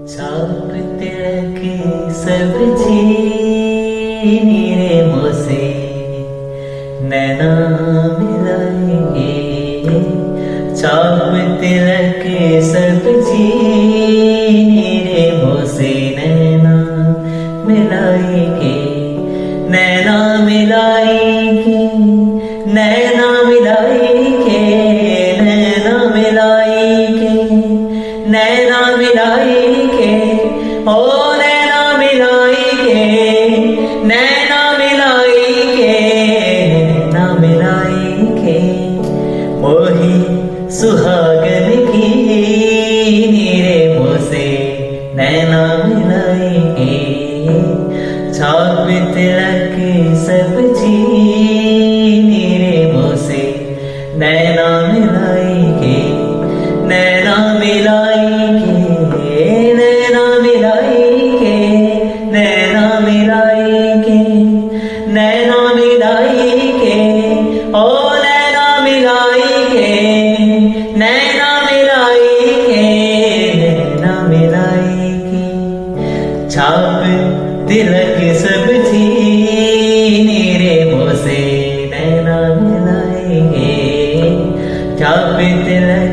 छाप तिलक सब्जी नीरे मोसे नैना मिलाएंगे। छाप तिलक सब्जी नीरे मोसे नैना मिलाएंगे। नैना मिलाएंगे, नैना मिलाएंगे, नैना मिलाएंगे, नैना मिलाएंगे, ओ नैना मिलाएंगे, नैना मिलाएंगे, नैना मिलाएंगे। मोही सुहागन की नीरे मोसे नैना मिलाएंगे। छाप तिलक सब्जी नीरे मोसे नैना मिलाएंगे। नैना मिलाएंगे, नैना मिलाएंगे, नैना मिलाएंगे, नैना मिलाएंगे, ओ नैना मिलाएंगे, नैना मिलाएंगे, नैना मिलाएंगे। छाप तिलक सब्जी नीरे मोसे नैना मिलाएंगे। छाप तिलक